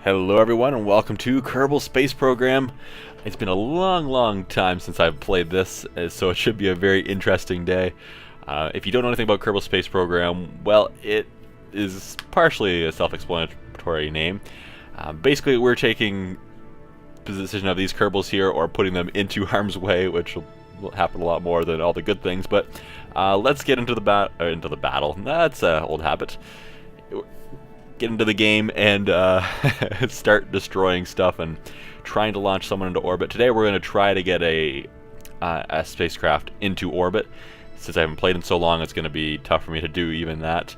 Hello everyone and welcome to Kerbal Space Program. It's been a long time since I've played this, so it should be a very interesting day. If you don't know anything about Kerbal Space Program, well, it is partially a self-explanatory name. Basically, we're taking the decision of these Kerbals here or putting them into harm's way, which will happen a lot more than all the good things, but let's get into the battle. That's an old habit. Get into the game and start destroying stuff and trying to launch someone into orbit. Today we're going to try to get a spacecraft into orbit. Since I haven't played in so long, it's going to be tough for me to do even that.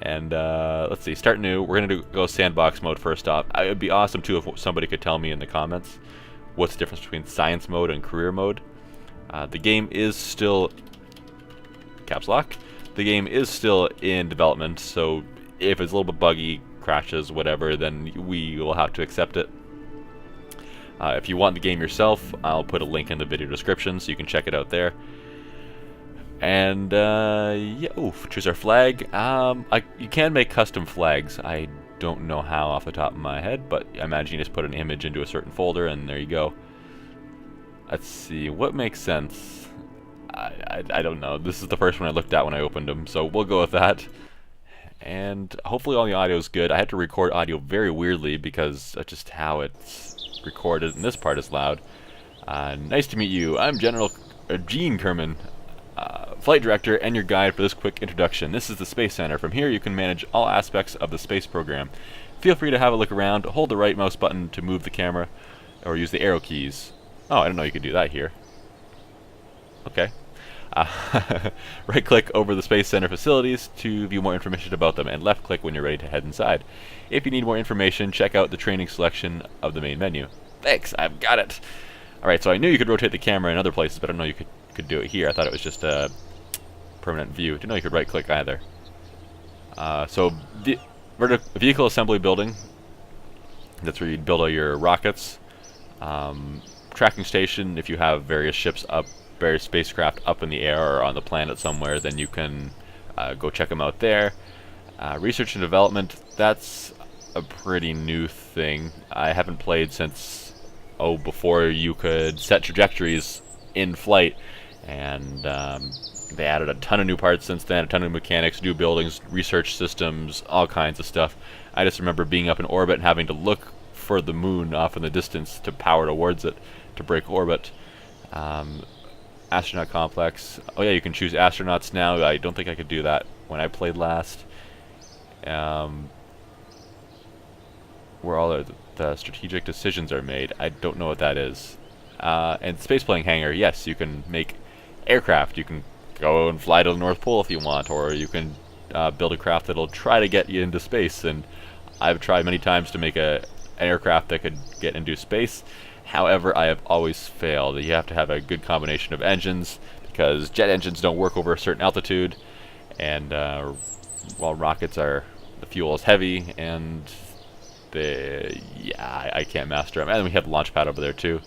And let's see, start new. We're going to go sandbox mode first off. It would be awesome too if somebody could tell me in the comments what's the difference between science mode and career mode. The game is still, caps lock, the game is still in development, so if it's a little bit buggy, crashes, whatever, then we will have to accept it. If you want the game yourself, I'll put a link in the video description so you can check it out there. And yeah, choose our flag. You can make custom flags. I don't know how off the top of my head, but I imagine you just put an image into a certain folder and there you go. Let's see, what makes sense? I don't know. This is the first one I looked at when I opened them, so we'll go with that. And hopefully all the audio is good. I had to record audio very weirdly because of just how it's recorded, and this part is loud. Nice to meet you. I'm Gene Kerman, Flight Director and your guide for this quick introduction. This is the Space Center. From here you can manage all aspects of the space program. Feel free to have a look around. Hold the right mouse button to move the camera, or use the arrow keys. Oh, I didn't know you could do that here. Okay. Right-click over the Space Center facilities to view more information about them, and left-click when you're ready to head inside. If you need more information, check out the training selection of the main menu. Thanks, I've got it! Alright, so I knew you could rotate the camera in other places, but I didn't know you could do it here. I thought it was just a permanent view. Didn't know you could right-click either. So, vehicle assembly building. That's where you'd build all your rockets. Tracking station, if you have various ships up, various spacecraft up in the air or on the planet somewhere, then you can go check them out there. Research and development, that's a pretty new thing. I haven't played since, before you could set trajectories in flight, and they added a ton of new parts since then, a ton of mechanics, new buildings, research systems, all kinds of stuff. I just remember being up in orbit and having to look for the moon off in the distance to power towards it to break orbit. Astronaut complex. Oh yeah, you can choose astronauts now. I don't think I could do that when I played last. Where all the strategic decisions are made. I don't know what that is. And spaceplane hangar. Yes, you can make aircraft. You can go and fly to the North Pole if you want, or you can build a craft that'll try to get you into space. And I've tried many times to make an aircraft that could get into space. However, I have always failed. You have to have a good combination of engines, because jet engines don't work over a certain altitude, and while rockets are, the fuel is heavy, and I can't master them. And then we have the launch pad over there too.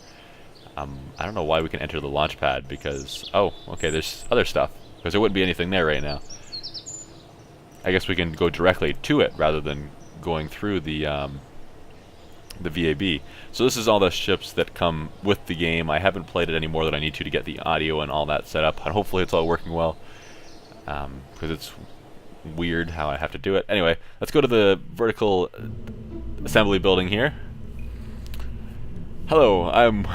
I don't know why we can enter the launch pad, because, okay, there's other stuff, because there wouldn't be anything there right now. I guess we can go directly to it rather than going through the VAB. So this is all the ships that come with the game. I haven't played it any more than I need to get the audio and all that set up, and hopefully it's all working well, because it's weird how I have to do it. Anyway, let's go to the vertical assembly building here. Hello, I'm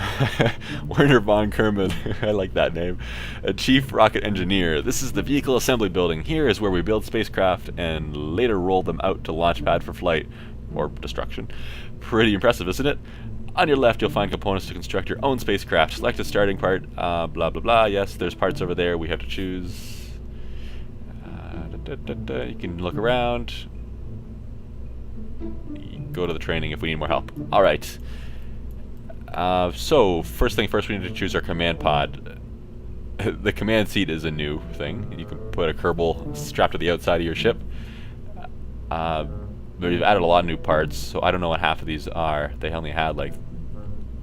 Werner von Kerman. I like that name. A chief rocket engineer. This is the vehicle assembly building. Here is where we build spacecraft and later roll them out to launch pad for flight or destruction. Pretty impressive, isn't it? On your left, you'll find components to construct your own spacecraft. Select a starting part, blah blah blah. Yes, there's parts over there we have to choose. You can look around. Go to the training if we need more help. Alright. So, first thing first, we need to choose our command pod. The command seat is a new thing. You can put a Kerbal strapped to the outside of your ship. We've added a lot of new parts, so I don't know what half of these are. They only had, like,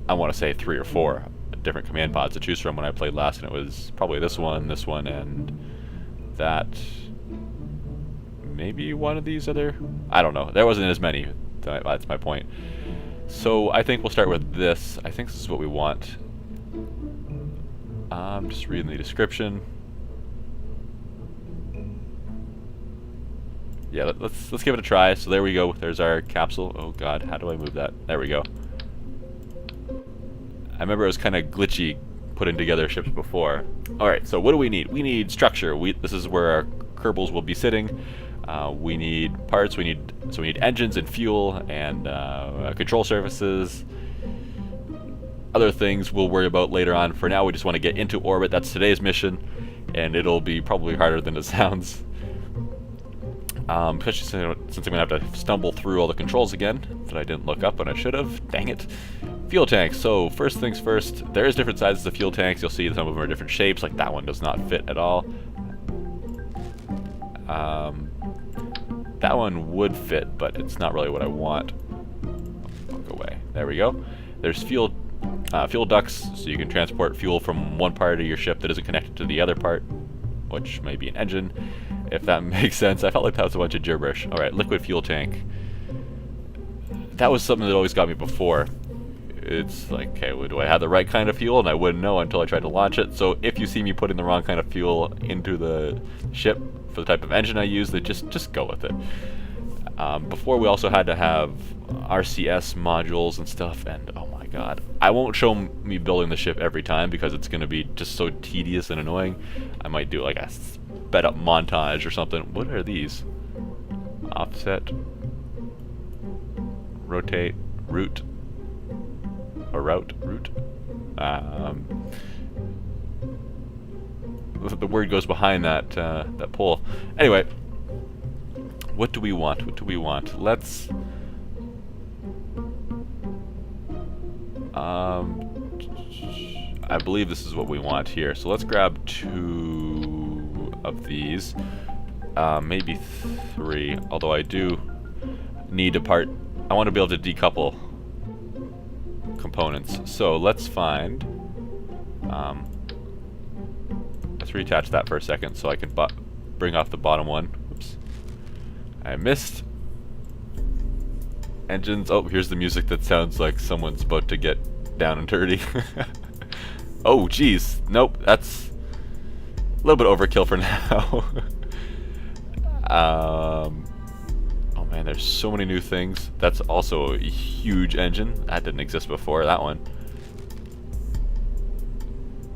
I want to say 3 or 4 different command pods to choose from when I played last, and it was probably this one, and that. Maybe one of these other. I don't know. There wasn't as many. That's my point. So I think we'll start with this. I think this is what we want. I'm just reading the description. Yeah, let's give it a try. So there we go. There's our capsule. Oh god, how do I move that? There we go. I remember it was kind of glitchy putting together ships before. Alright, so what do we need? We need structure. This is where our Kerbals will be sitting. We need parts. We need engines and fuel and control surfaces. Other things we'll worry about later on. For now, we just want to get into orbit. That's today's mission, and it'll be probably harder than it sounds. Especially since I'm going to have to stumble through all the controls again that I didn't look up when I should have. Dang it. Fuel tanks. So first things first, there's different sizes of fuel tanks. You'll see some of them are different shapes. Like that one does not fit at all. That one would fit, but it's not really what I want. Walk away. There we go. There's fuel ducts, so you can transport fuel from one part of your ship that isn't connected to the other part, which may be an engine, if that makes sense. I felt like that was a bunch of gibberish. Alright, liquid fuel tank. That was something that always got me before. It's like, okay, well, do I have the right kind of fuel? And I wouldn't know until I tried to launch it. So if you see me putting the wrong kind of fuel into the ship for the type of engine I use, then just go with it. Before we also had to have RCS modules and stuff, and oh my god. I won't show me building the ship every time because it's going to be just so tedious and annoying. I might do like a sped up montage or something. What are these? Offset, rotate, route, or route. The word goes behind that that pole. Anyway, what do we want? What do we want? Let's I believe this is what we want here. So let's grab 2 of these, maybe 3. Although I do need a part. I want to be able to decouple components. So let's find. Let's reattach that for a second so I can bring off the bottom one. Oops. I missed. Engines. Oh, here's the music that sounds like someone's about to get down and dirty. Oh, geez. Nope, that's a little bit overkill for now. Oh man, there's so many new things. That's also a huge engine. That didn't exist before, that one.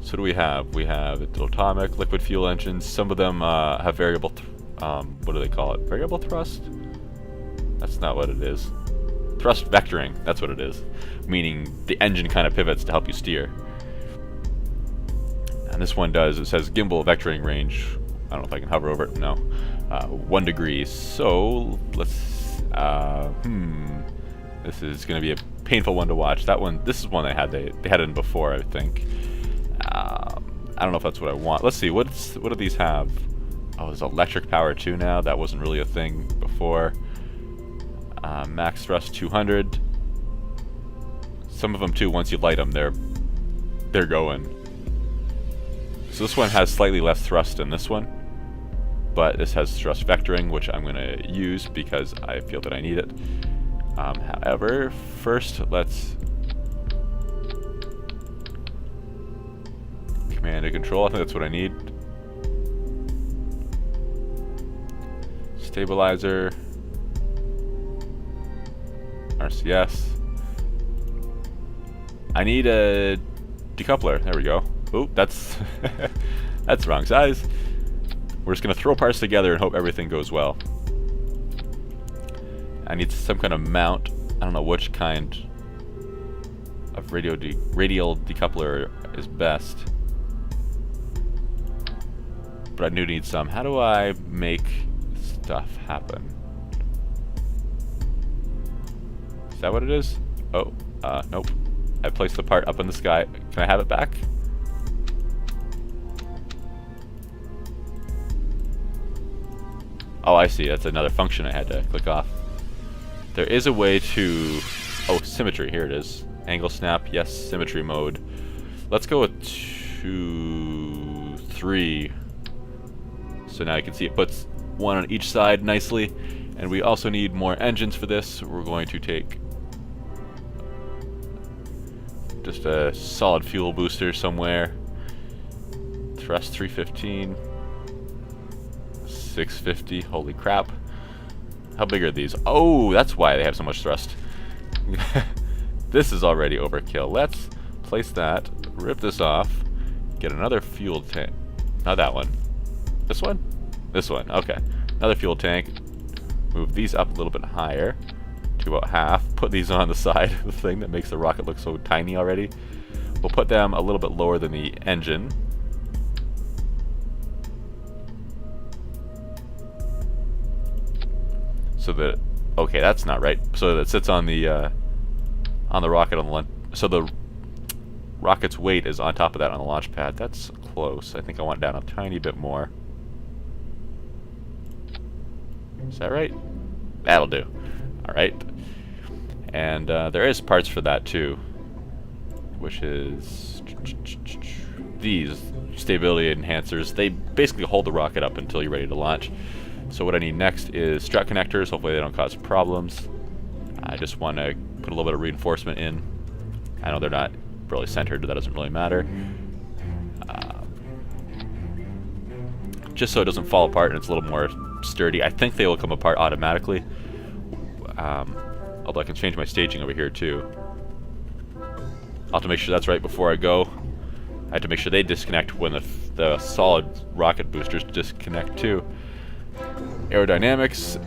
So what do we have? We have atomic, liquid fuel engines. Some of them have variable, what do they call it? Variable thrust? That's not what it is. Thrust vectoring, that's what it is. Meaning the engine kind of pivots to help you steer. And this one does, it says gimbal vectoring range. I don't know if I can hover over it, no. 1 degree. So, let's, this is going to be a painful one to watch. That one, this is one they had it in before, I think. I don't know if that's what I want. Let's see, what do these have? Oh, there's electric power too now. That wasn't really a thing before. Max thrust 200. Some of them too, once you light them, they're going. So this one has slightly less thrust than this one, but this has thrust vectoring, which I'm going to use because I feel that I need it. However, first let's command and control. I think that's what I need. Stabilizer, RCS. I need a decoupler. There we go. Oh, that's that's the wrong size. We're just gonna throw parts together and hope everything goes well. I need some kind of mount. I don't know which kind of radial decoupler is best, but I do need some. How do I make stuff happen? Is that what it is? Oh, nope. I placed the part up in the sky. Can I have it back? Oh, I see. That's another function I had to click off. There is a way to... Oh, symmetry. Here it is. Angle snap. Yes, symmetry mode. Let's go with 2, 3. So now you can see it puts one on each side nicely. And we also need more engines for this. We're going to take just a solid fuel booster somewhere. Thrust 315. 650. Holy crap. How big are these? Oh, that's why they have so much thrust. This is already overkill. Let's place that, rip this off, get another fuel tank. Not that one. This one? This one. Okay. Another fuel tank. Move these up a little bit higher to about half. Put these on the side of the thing that makes the rocket look so tiny already. We'll put them a little bit lower than the engine. So that, okay, that's not right. So that it sits on the rocket on the launch. So the rocket's weight is on top of that on the launch pad. That's close. I think I want it down a tiny bit more. Is that right? That'll do. Alright. And there is parts for that too, which is these stability enhancers. They basically hold the rocket up until you're ready to launch. So what I need next is strut connectors. Hopefully they don't cause problems. I just want to put a little bit of reinforcement in. I know they're not really centered, but that doesn't really matter. Just so it doesn't fall apart and it's a little more sturdy. I think they will come apart automatically. Although I can change my staging over here too. I'll have to make sure that's right before I go. I have to make sure they disconnect when the solid rocket boosters disconnect too. Aerodynamics,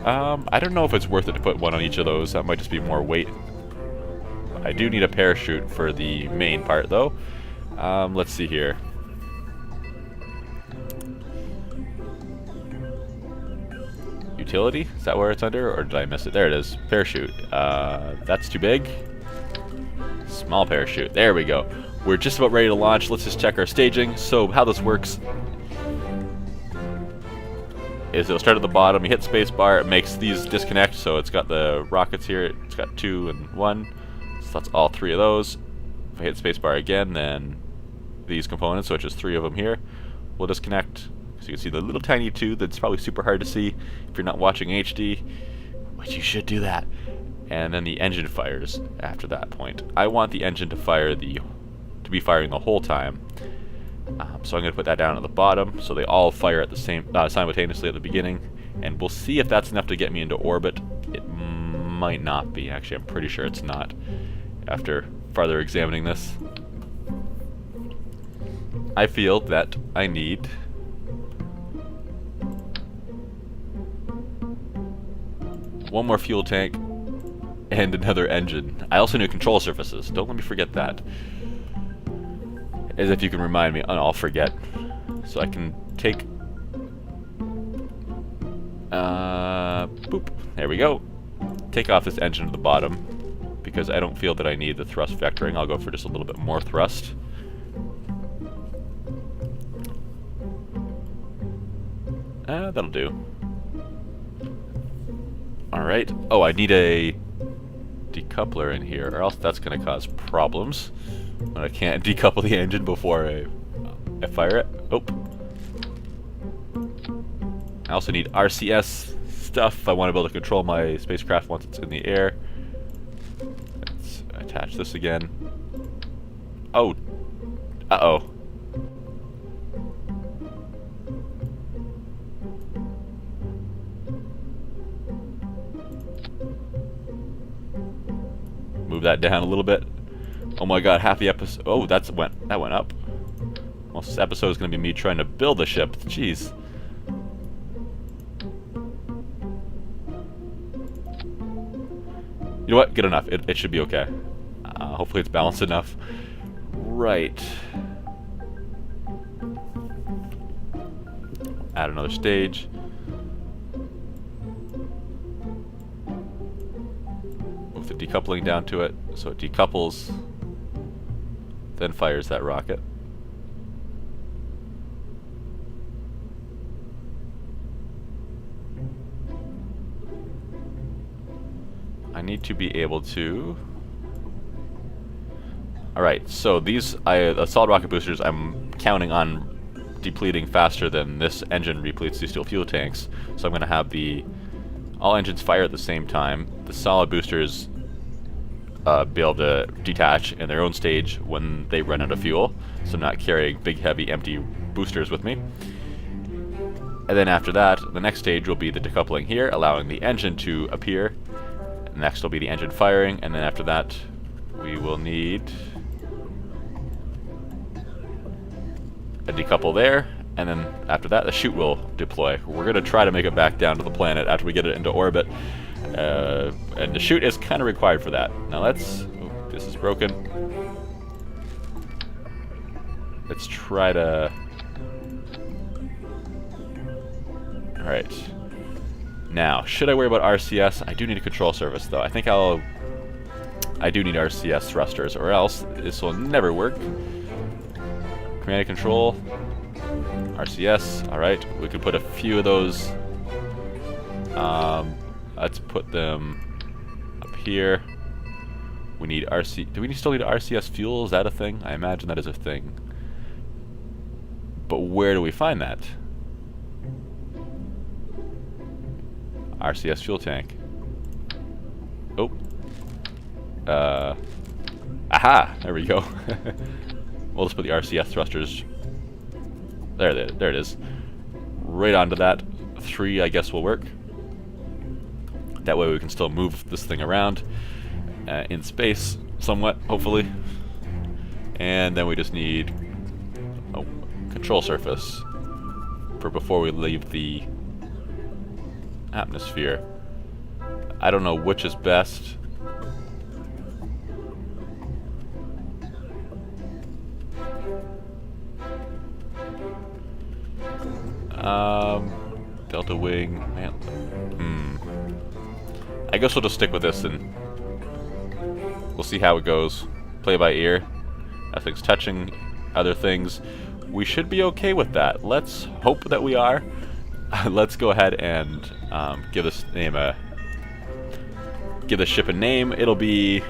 I don't know if it's worth it to put one on each of those. That might just be more weight. I do need a parachute for the main part though. Let's see here. Utility? Is that where it's under, or did I miss it? There it is. Parachute. That's too big. Small parachute. There we go. We're just about ready to launch. Let's just check our staging. So how this works is it'll start at the bottom, you hit spacebar, it makes these disconnect, so it's got the rockets here, it's got 2 and 1, so that's all 3 of those. If I hit spacebar again, then these components, which is 3 of them here, will disconnect. So you can see the little tiny 2 that's probably super hard to see if you're not watching HD, which you should do that. And then the engine fires after that point. I want the engine to be firing the whole time. So I'm going to put that down at the bottom, so they all fire at the same simultaneously at the beginning, and we'll see if that's enough to get me into orbit. It might not be. Actually, I'm pretty sure it's not. After further examining this, I feel that I need one more fuel tank and another engine. I also need control surfaces. Don't let me forget that. As if you can remind me. Oh, no, I'll forget. So I can take... boop. There we go. Take off this engine to the bottom, because I don't feel that I need the thrust vectoring. I'll go for just a little bit more thrust. That'll do. Alright. Oh, I need a decoupler in here, or else that's going to cause problems. When I can't decouple the engine before I fire it. Oh. I also need RCS stuff. I want to be able to control my spacecraft once it's in the air. Let's attach this again. Oh. Uh-oh. Move that down a little bit. Oh my god, half the episode. Oh, that went up. Well, this episode is going to be me trying to build a ship. Jeez. You know what? Good enough. It should be okay. Hopefully it's balanced enough. Right. Add another stage. Move the decoupling down to it so it decouples. Then fires that rocket. I need to be able to... Alright, so these the solid rocket boosters I'm counting on depleting faster than this engine repletes these fuel tanks. So I'm going to have the All engines fire at the same time. The solid boosters be able to detach in their own stage when they run out of fuel, so I'm not carrying big, heavy, empty boosters with me. And then after that, the next stage will be the decoupling here, allowing the engine to appear. Next will be the engine firing, and then after that, we will need a decouple there, and then after that, the chute will deploy. We're going to try to make it back down to the planet after we get it into orbit. And the chute is kind of required for that. Now let's... Oh, this is broken. Let's try to... Alright. Now, should I worry about RCS? I do need a control surface, though. I think I do need RCS thrusters, or else this will never work. Command and control. RCS. Alright, we could put a few of those. Let's put them up here. We need RC... Do we still need RCS fuel? Is that a thing? I imagine that is a thing. But where do we find that? RCS fuel tank. Oh. Aha! There we go. We'll just put the RCS thrusters... There it is. Right onto that. 3, I guess, will work. That way we can still move this thing around in space, somewhat, hopefully. And then we just need a control surface for before we leave the atmosphere. I don't know which is best. Delta wing, man. I guess we'll just stick with this and we'll see how it goes. Play by ear. Nothing's touching other things. We should be okay with that. Let's hope that we are. Let's go ahead and give this name a... Give the ship a name. It'll be...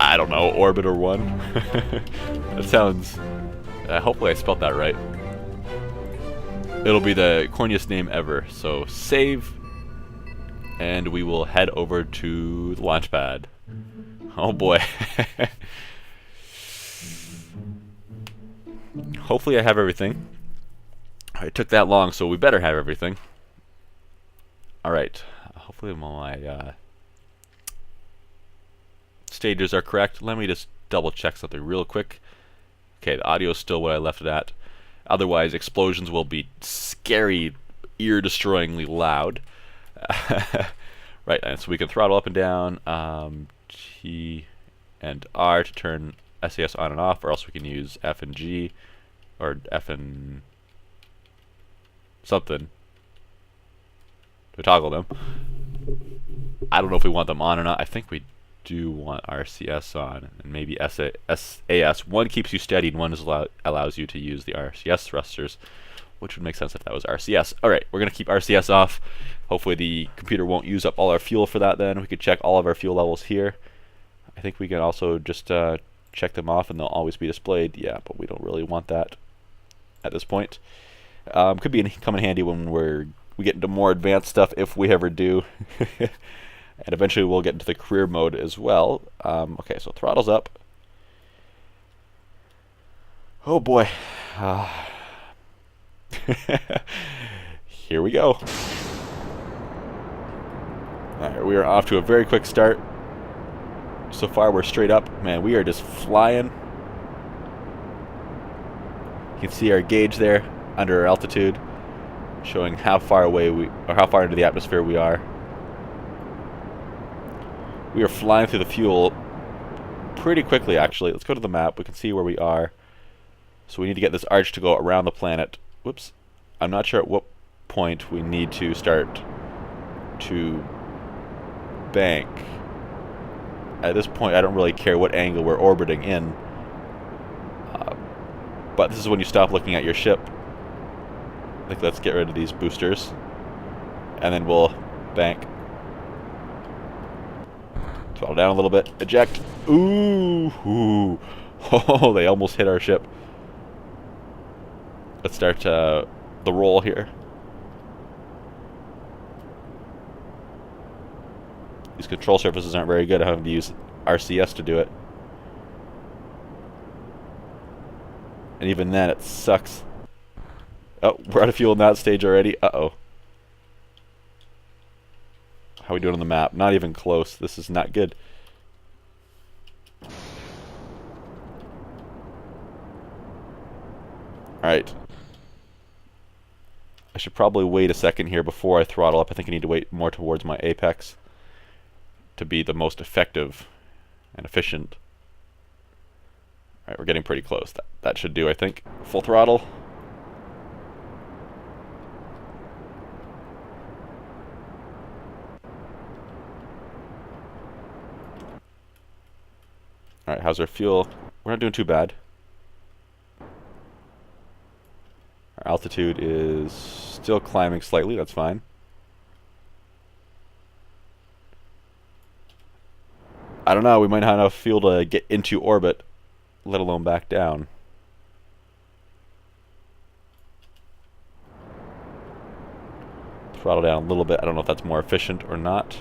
I don't know, Orbiter 1. That sounds... hopefully I spelled that right. It'll be the corniest name ever. So save, and we will head over to the launch pad. Oh boy. Hopefully I have everything. It took that long, so we better have everything. Alright. Hopefully my stages are correct. Let me just double check something real quick. Okay, the audio is still what I left it at. Otherwise, explosions will be scary, ear-destroyingly loud. Right, and so we can throttle up and down, T and R to turn SAS on and off, or else we can use F and G, or F and something to toggle them. I don't know if we want them on or not. I think we do want RCS on, and maybe SAS. One keeps you steady, and one allows you to use the RCS thrusters, which would make sense if that was RCS. Alright, we're going to keep RCS off. Hopefully the computer won't use up all our fuel for that then. We could check all of our fuel levels here. I think we can also just check them off and they'll always be displayed. Yeah, but we don't really want that at this point. Could come in handy when we get into more advanced stuff, if we ever do. And eventually we'll get into the career mode as well. Okay, so throttle's up. Oh boy. Here we go. Alright, we are off to a very quick start. So far we're straight up. Man, we are just flying. You can see our gauge there under our altitude, showing how far away or how far into the atmosphere we are. We are flying through the fuel pretty quickly, actually. Let's go to the map. We can see where we are. So we need to get this arch to go around the planet. Whoops. I'm not sure at what point we need to start to bank. At this point, I don't really care what angle we're orbiting in. But this is when you stop looking at your ship. I think let's get rid of these boosters. And then we'll bank. Throttle down a little bit. Eject. Ooh. Ooh. Oh, they almost hit our ship. Let's start the roll here. These control surfaces aren't very good. I'm having to use RCS to do it. And even then, it sucks. Oh, we're out of fuel in that stage already. Uh-oh. How are we doing on the map? Not even close. This is not good. Alright. I should probably wait a second here before I throttle up. I think I need to wait more towards my apex to be the most effective and efficient. Alright, we're getting pretty close. That should do, I think. Full throttle. Alright, how's our fuel? We're not doing too bad. Our altitude is still climbing slightly, that's fine. I don't know, we might not have enough fuel to get into orbit, let alone back down. Throttle down a little bit. I don't know if that's more efficient or not.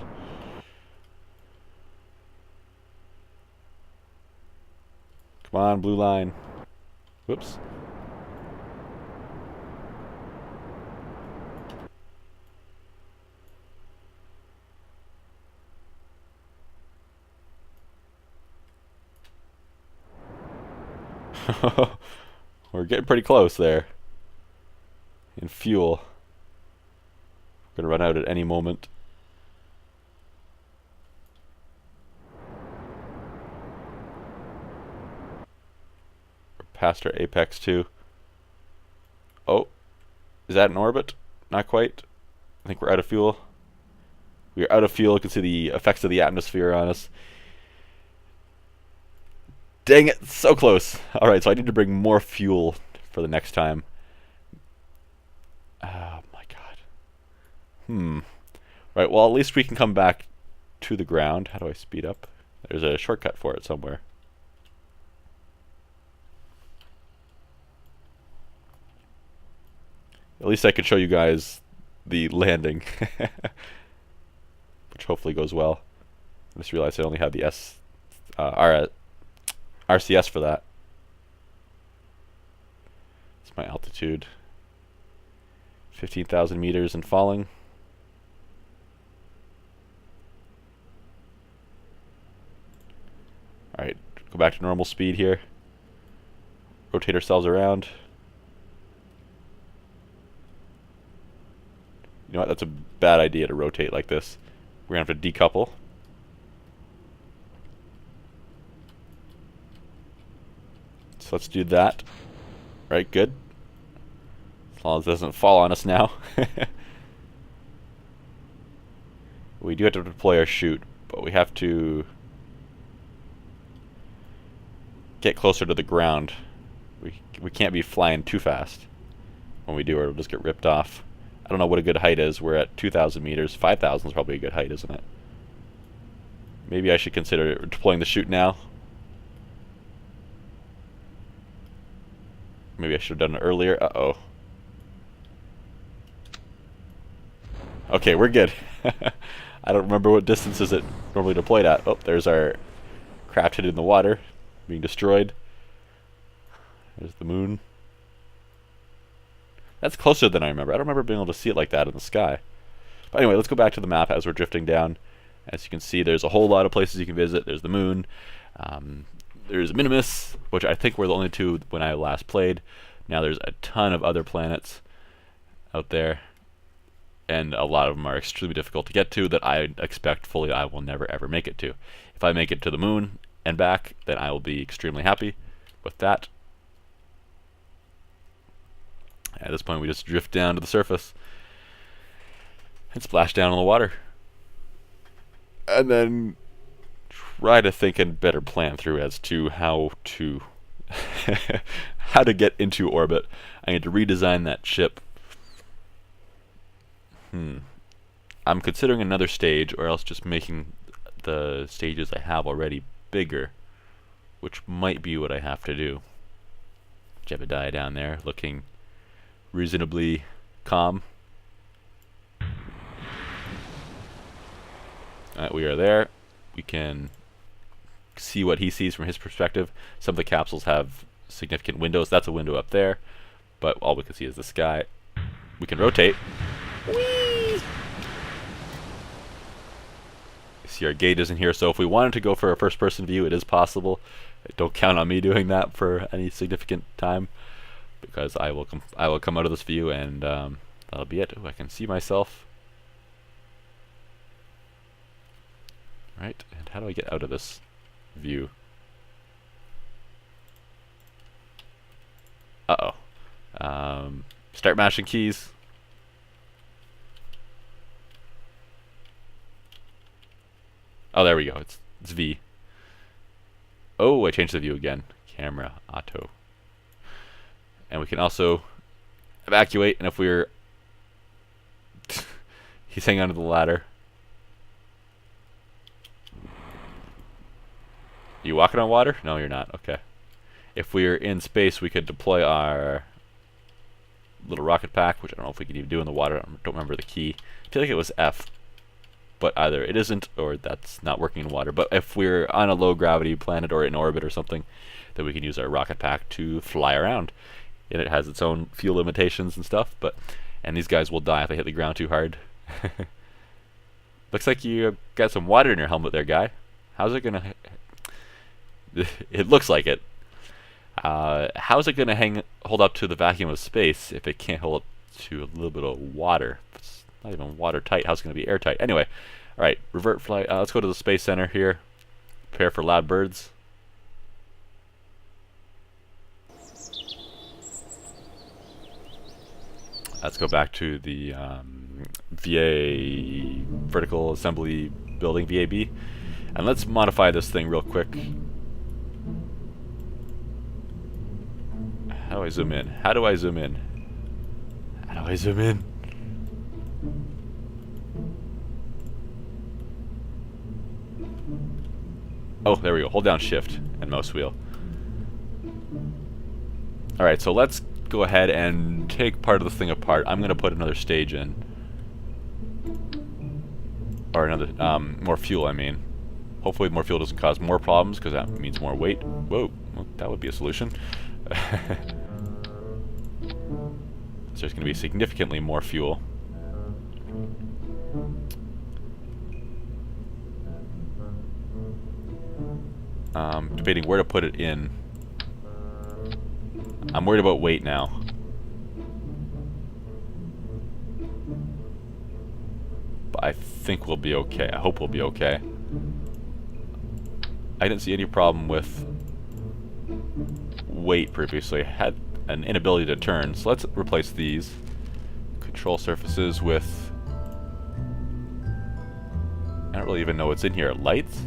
Come on, blue line. Whoops. We're getting pretty close there. In fuel. We're gonna run out at any moment. We're past our apex too. Oh, is that an orbit? Not quite. I think we're out of fuel. We are out of fuel. You can see the effects of the atmosphere on us. Dang it, so close. Alright, so I need to bring more fuel for the next time. Oh my god. Right, well at least we can come back to the ground. How do I speed up? There's a shortcut for it somewhere. At least I can show you guys the landing. Which hopefully goes well. I just realized I only have the RCS for that. It's my altitude. 15,000 meters and falling. Alright, go back to normal speed here. Rotate ourselves around. You know what, that's a bad idea to rotate like this. We're going to have to decouple. So let's do that. Right, good. As long as it doesn't fall on us now. We do have to deploy our chute, but we have to get closer to the ground. We can't be flying too fast when we do, or it'll just get ripped off. I don't know what a good height is. We're at 2,000 meters. 5,000 is probably a good height, isn't it? Maybe I should consider deploying the chute now. Maybe I should have done it earlier. Uh-oh. Okay, we're good. I don't remember what distances it normally deployed at. Oh, there's our craft hidden in the water, being destroyed. There's the moon. That's closer than I remember. I don't remember being able to see it like that in the sky. But anyway, let's go back to the map as we're drifting down. As you can see, there's a whole lot of places you can visit. There's the moon. There's Minimus, which I think were the only two when I last played. Now there's a ton of other planets out there. And a lot of them are extremely difficult to get to that I expect fully I will never ever make it to. If I make it to the moon and back, then I will be extremely happy with that. At this point we just drift down to the surface and splash down in the water. And then try to think and better plan through as to how to how to get into orbit. I need to redesign that ship. I'm considering another stage, or else just making the stages I have already bigger, which might be what I have to do. Jebediah down there looking reasonably calm. We are there. We can see what he sees from his perspective. Some of the capsules have significant windows. That's a window up there, but all we can see is the sky. We can rotate. Whee! See, our gate isn't here, so if we wanted to go for a first-person view, it is possible. Don't count on me doing that for any significant time, because I will come out of this view, and that'll be it. Ooh, I can see myself. Right, and how do I get out of this view? Uh-oh. Start mashing keys. Oh, there we go. It's V. Oh, I changed the view again. Camera, auto. And we can also evacuate, and if we're... He's hanging onto the ladder. You walking on water? No, you're not. Okay. If we're in space, we could deploy our little rocket pack, which I don't know if we can even do in the water. I don't remember the key. I feel like it was F. But either it isn't, or that's not working in water. But if we're on a low-gravity planet or in orbit or something, then we can use our rocket pack to fly around. And it has its own fuel limitations and stuff, and these guys will die if they hit the ground too hard. Looks like you got some water in your helmet there, guy. How's it gonna... It looks like it. How's it gonna hold up to the vacuum of space if it can't hold up to a little bit of water? It's not even watertight. How's it gonna be airtight? Anyway, all right. Revert flight. Let's go to the space center here. Prepare for loud birds. Let's go back to the VA vertical assembly building, VAB, and let's modify this thing real quick. How do I zoom in? How do I zoom in? How do I zoom in? Oh, there we go. Hold down shift and mouse wheel. Alright, so let's go ahead and take part of the thing apart. I'm going to put another stage in. Or another, more fuel, I mean. Hopefully more fuel doesn't cause more problems, because that means more weight. Whoa, well, that would be a solution. So there's going to be significantly more fuel. Debating where to put it in. I'm worried about weight now. But I think we'll be okay. I hope we'll be okay. I didn't see any problem with weight previously. I had an inability to turn, so let's replace these control surfaces with... I don't really even know what's in here. Lights?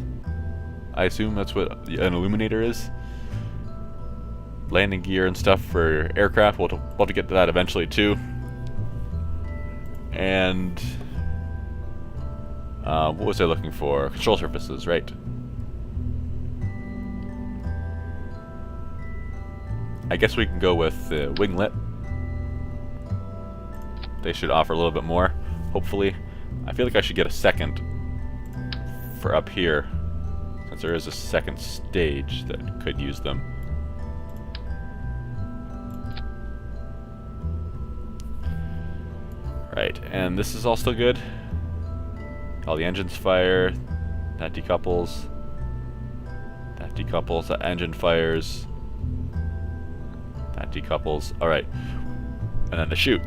I assume that's what an illuminator is. Landing gear and stuff for aircraft. We'll have to get to that eventually too. And what was I looking for? Control surfaces, right? I guess we can go with the winglet. They should offer a little bit more, hopefully. I feel like I should get a second for up here, since there is a second stage that could use them. Right, and this is all still good. All the engines fire. That decouples. That decouples. That engine fires. That decouples. Alright. And then the chute.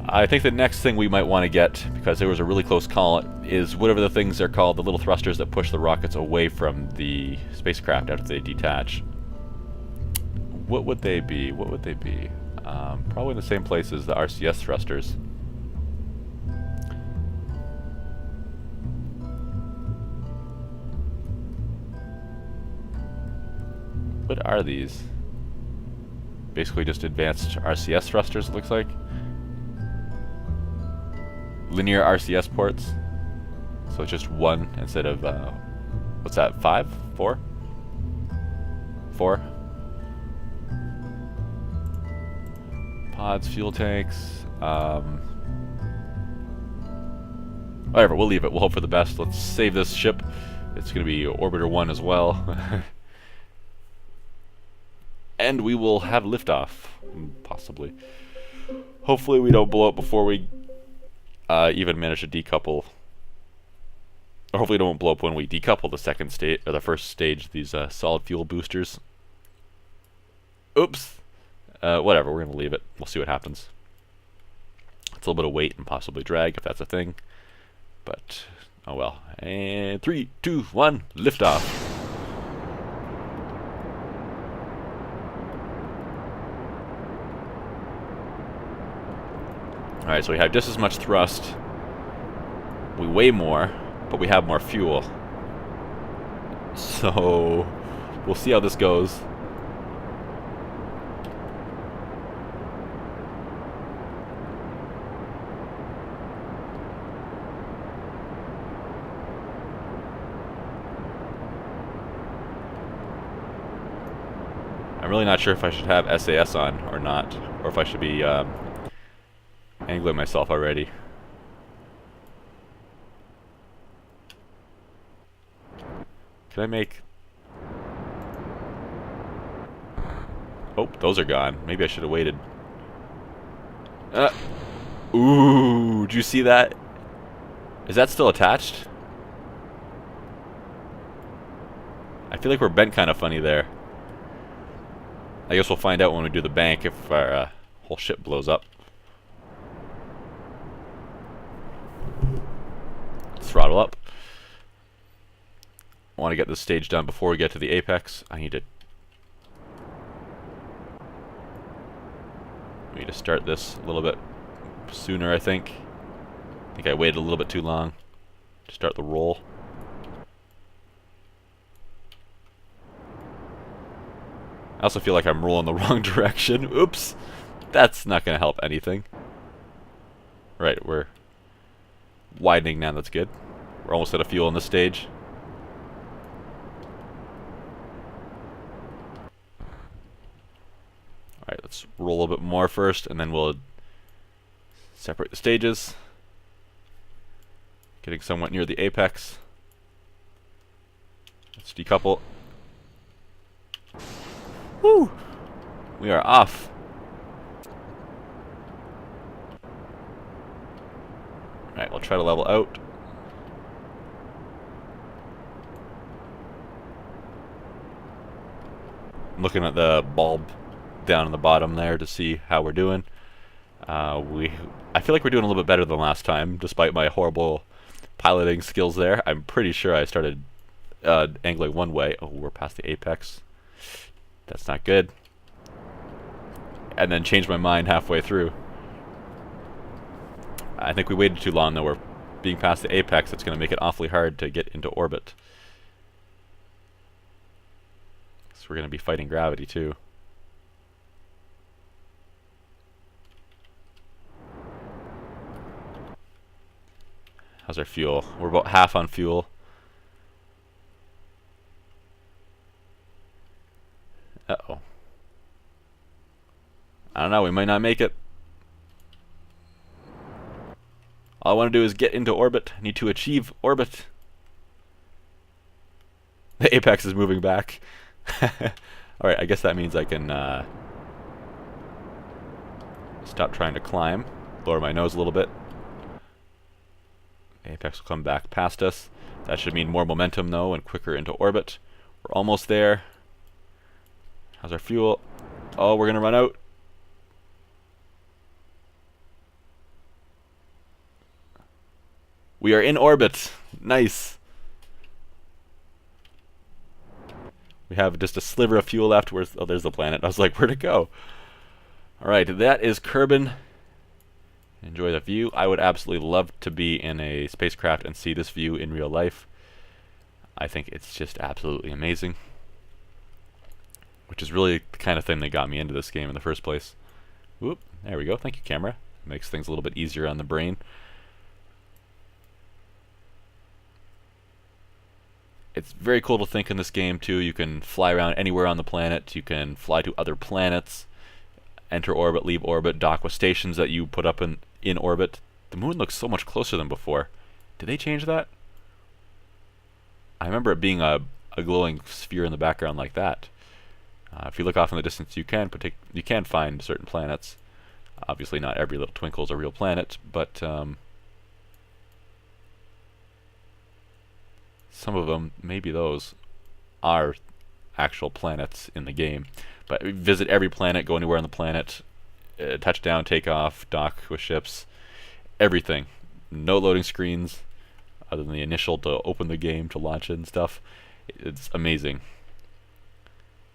I think the next thing we might want to get, because there was a really close call, is whatever the things are called, the little thrusters that push the rockets away from the spacecraft after they detach. What would they be? What would they be? Probably in the same place as the RCS thrusters. What are these? Basically just advanced RCS thrusters, it looks like. Linear RCS ports. So it's just one instead of, what's that, 5? 4? 4? Pods, fuel tanks, Whatever, we'll leave it. We'll hope for the best. Let's save this ship. It's going to be Orbiter 1 as well. And we will have liftoff, possibly. Hopefully we don't blow up before we even manage to decouple. Or hopefully it won't blow up when we decouple the second stage, or the first stage, these solid fuel boosters. Oops. Whatever, we're going to leave it. We'll see what happens. It's a little bit of weight and possibly drag, if that's a thing. But, oh well. And 3, 2, 1, liftoff. Alright, so we have just as much thrust. We weigh more, but we have more fuel. So, we'll see how this goes. I'm really not sure if I should have SAS on or not, or if I should be angling myself already. Can I make... Oh, those are gone. Maybe I should have waited. Ooh, did you see that? Is that still attached? I feel like we're bent kind of funny there. I guess we'll find out when we do the bank if our whole ship blows up. Throttle up. I want to get this stage done before we get to the apex. We need to start this a little bit sooner, I think. I think I waited a little bit too long to start the roll. I also feel like I'm rolling the wrong direction. Oops! That's not going to help anything. Right, we're widening now, that's good. We're almost out of fuel on this stage. Alright, let's roll a little bit more first, and then we'll separate the stages. Getting somewhat near the apex. Let's decouple. Woo! We are off. Alright, we'll try to level out. I'm looking at the bulb down in the bottom there to see how we're doing. I feel like we're doing a little bit better than last time, despite my horrible piloting skills there. I'm pretty sure I started angling one way. Oh, we're past the apex. That's not good. And then changed my mind halfway through. I think we waited too long, though. We're being past the apex. It's going to make it awfully hard to get into orbit. So we're going to be fighting gravity, too. How's our fuel? We're about half on fuel. Uh-oh. I don't know, we might not make it. All I want to do is get into orbit. I need to achieve orbit. The apex is moving back. Alright, I guess that means I can stop trying to climb. Lower my nose a little bit. The apex will come back past us. That should mean more momentum, though, and quicker into orbit. We're almost there. How's our fuel? Oh, we're going to run out. We are in orbit. Nice. We have just a sliver of fuel left. Oh, there's the planet. I was like, where'd it go? Alright, that is Kerbal. Enjoy the view. I would absolutely love to be in a spacecraft and see this view in real life. I think it's just absolutely amazing. Which is really the kind of thing that got me into this game in the first place. Whoop, there we go. Thank you, camera. Makes things a little bit easier on the brain. It's very cool to think in this game, too. You can fly around anywhere on the planet. You can fly to other planets, enter orbit, leave orbit, dock with stations that you put up in orbit. The moon looks so much closer than before. Did they change that? I remember it being a glowing sphere in the background like that. If you look off in the distance, you can find certain planets. Obviously, not every little twinkle is a real planet, but some of them, maybe those, are actual planets in the game. But visit every planet, go anywhere on the planet, touch down, take off, dock with ships, everything. No loading screens other than the initial to open the game, to launch it and stuff. It's amazing.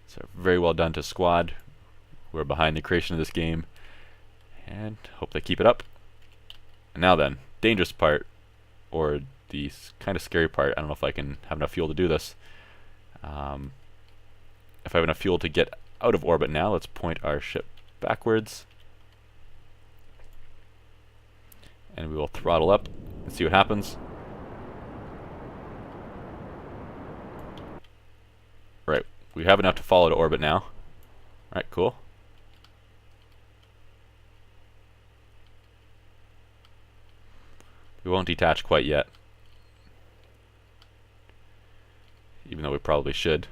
So very well done to Squad, who are behind the creation of this game, and hope they keep it up. And now then, dangerous part, or the kind of scary part. I don't know if I can have enough fuel to do this. If I have enough fuel to get out of orbit now, let's point our ship backwards. And we will throttle up and see what happens. Right, we have enough to follow to orbit now. Alright, cool. We won't detach quite yet, even though we probably should.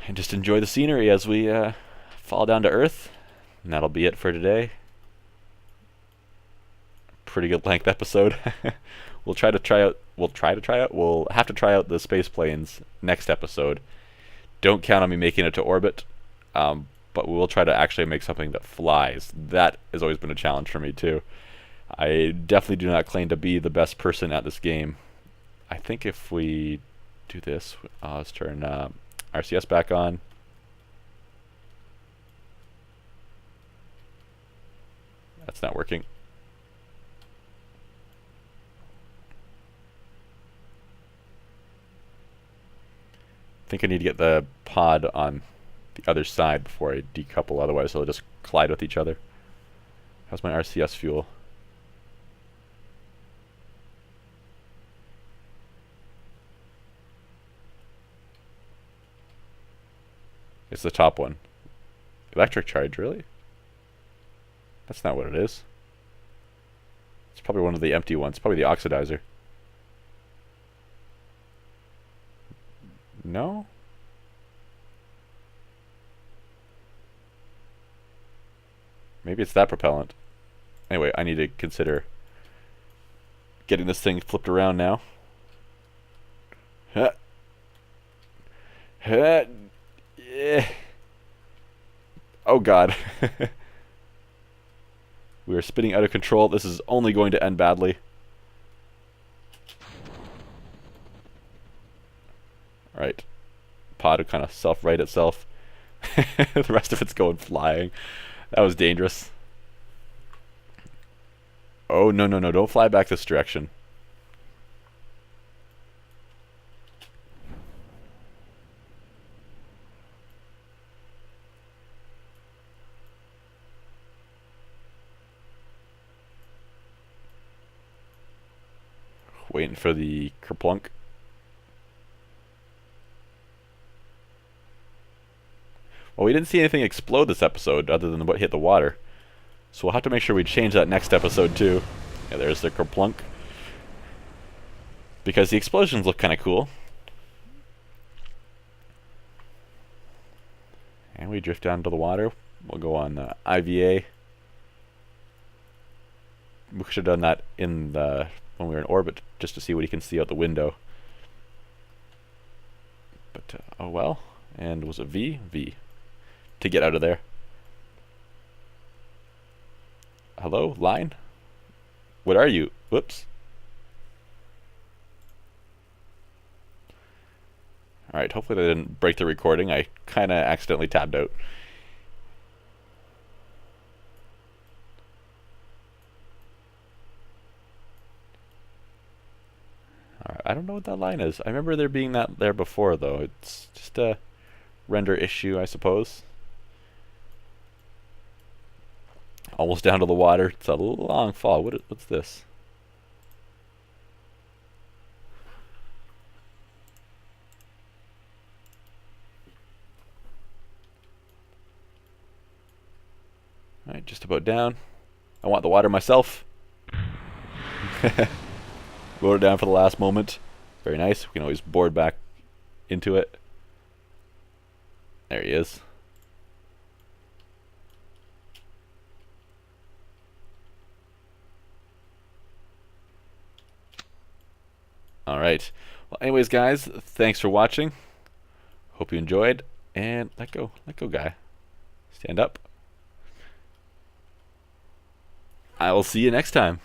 And just enjoy the scenery as we fall down to Earth. And that'll be it for today. Pretty good length episode. We'll have to try out the space planes next episode. Don't count on me making it to orbit, but we will try to actually make something that flies. That has always been a challenge for me too. I definitely do not claim to be the best person at this game. I think if we do this, let's turn RCS back on. That's not working. I think I need to get the pod on the other side before I decouple, otherwise they'll just collide with each other. How's my RCS fuel? It's the top one. Electric charge, really? That's not what it is. It's probably one of the empty ones, probably the oxidizer. No? Maybe it's that propellant. Anyway, I need to consider getting this thing flipped around now. Huh. Huh. Yeah. Oh god. We are spinning out of control. This is only going to end badly. Alright. Pod will kind of self-right itself. The rest of it's going flying. That was dangerous. Oh, no, no, no. Don't fly back this direction. Waiting for the kerplunk. Well, we didn't see anything explode this episode other than what hit the water. So we'll have to make sure we change that next episode too. Yeah, there's the kerplunk. Because the explosions look kind of cool. And we drift down to the water. We'll go on IVA. We should have done that in the when we were in orbit, just to see what you can see out the window. But, oh well. And was it V? V. To get out of there. Hello? Line? What are you? Whoops. Alright, hopefully they didn't break the recording. I kind of accidentally tabbed out. I don't know what that line is. I remember there being that there before, though. It's just a render issue, I suppose. Almost down to the water. It's a long fall. What's this? just about down. I want the water myself. Lower it down for the last moment. Very nice. We can always board back into it. There he is. Alright. Well, anyways, guys, thanks for watching. Hope you enjoyed. And let go, guy. Stand up. I will see you next time.